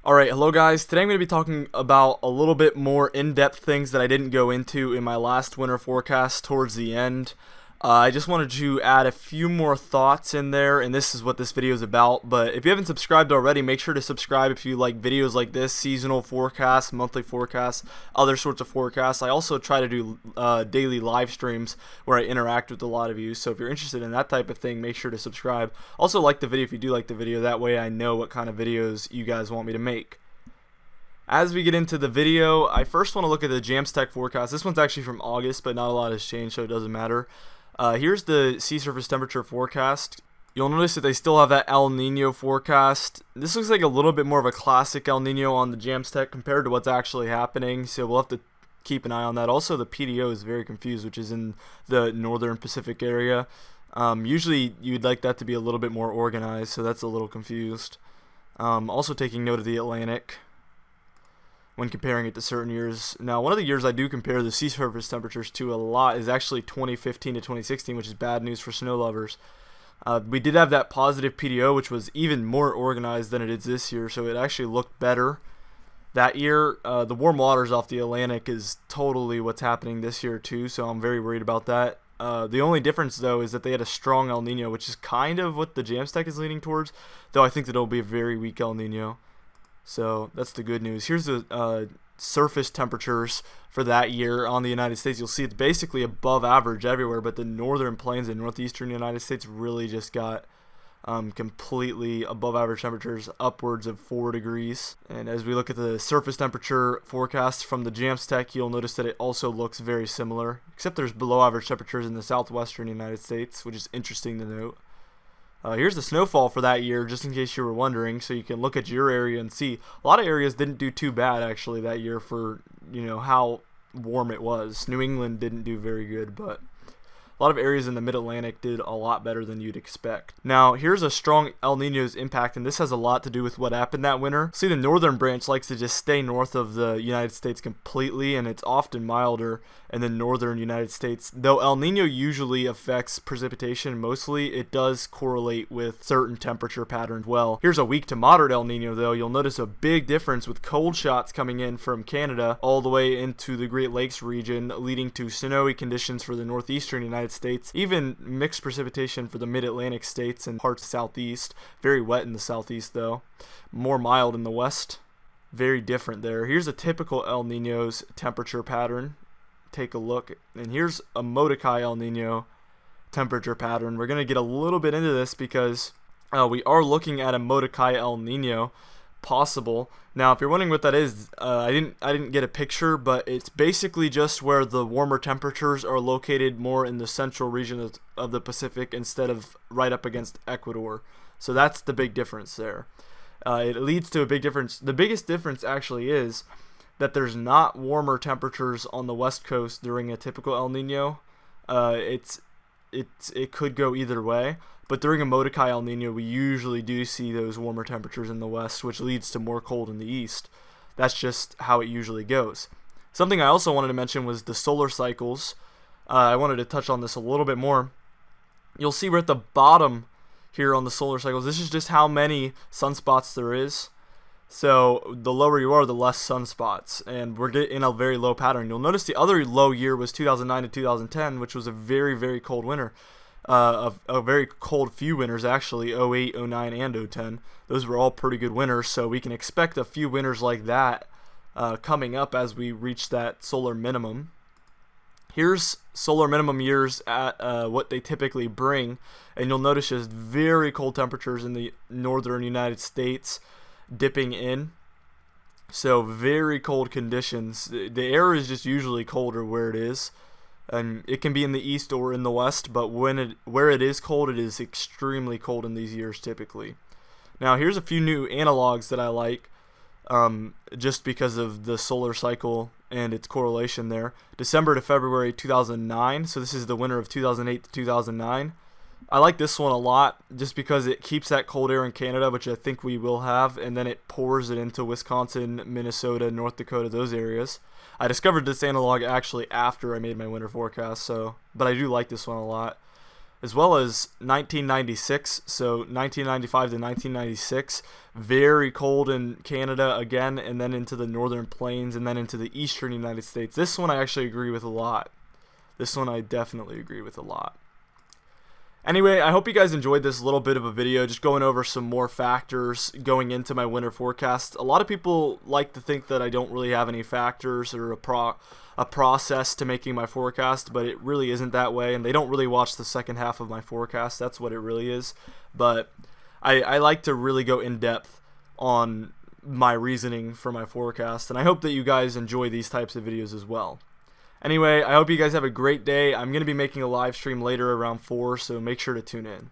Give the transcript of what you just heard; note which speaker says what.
Speaker 1: Alright, hello guys. Today I'm going to be talking about a little bit more in-depth things that I didn't go into in my last winter forecast towards the end. I just wanted to add a few more thoughts in there, and this is what this video is about. But if you haven't subscribed already, make sure to subscribe if you like videos like this, seasonal forecasts, monthly forecasts, other sorts of forecasts. I also try to do daily live streams where I interact with a lot of you, so if you're interested in that type of thing, make sure to subscribe. Also like the video if you do like the video, that way I know what kind of videos you guys want me to make. As we get into the video, I first want to look at the Jamstech forecast. This one's actually from August, but not a lot has changed, so it doesn't matter. Here's the sea surface temperature forecast. You'll notice that they still have that El Nino forecast. This looks like a little bit more of a classic El Nino on the Jamstech compared to what's actually happening, so we'll have to keep an eye on that. Also, the PDO is very confused, which is in the northern Pacific area. Usually, you'd like that to be a little bit more organized, so that's a little confused. Also taking note of the Atlantic when comparing it to certain years. Now, one of the years I do compare the sea surface temperatures to a lot is actually 2015 to 2016, which is bad news for snow lovers. We did have that positive PDO, which was even more organized than it is this year, so it actually looked better. That year, the warm waters off the Atlantic is totally what's happening this year too, so I'm very worried about that. The only difference, though, is that they had a strong El Nino, which is kind of what the Jamstech is leaning towards, though I think that it'll be a very weak El Nino. So that's the good news. Here's the surface temperatures for that year on the United States. You'll see it's basically above average everywhere, but the northern plains and northeastern United States really just got completely above average temperatures, upwards of 4 degrees. And as we look at the surface temperature forecast from the Jamstech, you'll notice that it also looks very similar, except there's below average temperatures in the southwestern United States, which is interesting to note. Here's the snowfall for that year, just in case you were wondering, so you can look at your area and see. A lot of areas didn't do too bad, actually, that year for, how warm it was. New England didn't do very good, but a lot of areas in the mid-Atlantic did a lot better than you'd expect. Now, here's a strong El Nino's impact, and this has a lot to do with what happened that winter. See, the northern branch likes to just stay north of the United States completely, and it's often milder in the northern United States. Though El Nino usually affects precipitation mostly, it does correlate with certain temperature patterns well. Here's a weak to moderate El Nino, though. You'll notice a big difference with cold shots coming in from Canada all the way into the Great Lakes region, leading to snowy conditions for the northeastern United States, even mixed precipitation for the mid-Atlantic states and parts southeast. Very wet in the southeast, though. More mild in the west. Very different there. Here's a typical El Nino's temperature pattern. Take a look, and here's a Molokai El Nino temperature pattern. We're going to get a little bit into this because we are looking at a Molokai El Nino possible. Now, if you're wondering what that is, I didn't get a picture, but it's basically just where the warmer temperatures are located more in the central region of the Pacific instead of right up against Ecuador. So that's the big difference there. It leads to a big difference. The biggest difference actually is that there's not warmer temperatures on the west coast during a typical El Nino. It could go either way, but during a Molokai El Nino, we usually do see those warmer temperatures in the west, which leads to more cold in the east. That's just how it usually goes. Something I also wanted to mention was the solar cycles. I wanted to touch on this a little bit more. You'll see we're at the bottom here on the solar cycles. This is just how many sunspots there is. So the lower you are, the less sunspots, and we're in a very low pattern. You'll notice the other low year was 2009 to 2010, which was a very, very cold winter. A very cold few winters, actually, 08, 09, and 010. Those were all pretty good winters, so we can expect a few winters like that coming up as we reach that solar minimum. Here's solar minimum years at what they typically bring, and you'll notice just very cold temperatures in the northern United States dipping in. So very cold conditions. The air is just usually colder where it is, and it can be in the east or in the west, but where it is cold, it is extremely cold in these years typically. Now here's a few new analogs that I like, just because of the solar cycle and its correlation there. December to February 2009, so this is the winter of 2008 to 2009. I like this one a lot just because it keeps that cold air in Canada, which I think we will have, and then it pours it into Wisconsin, Minnesota, North Dakota, those areas. I discovered this analog actually after I made my winter forecast, but I do like this one a lot. as well as 1996, so 1995 to 1996, very cold in Canada again, and then into the northern plains, and then into the eastern United States. This one I actually agree with a lot. This one I definitely agree with a lot. Anyway, I hope you guys enjoyed this little bit of a video, just going over some more factors going into my winter forecast. A lot of people like to think that I don't really have any factors or a process to making my forecast, but it really isn't that way, and they don't really watch the second half of my forecast. That's what it really is. But I like to really go in depth on my reasoning for my forecast, and I hope that you guys enjoy these types of videos as well. Anyway, I hope you guys have a great day. I'm going to be making a live stream later around 4, so make sure to tune in.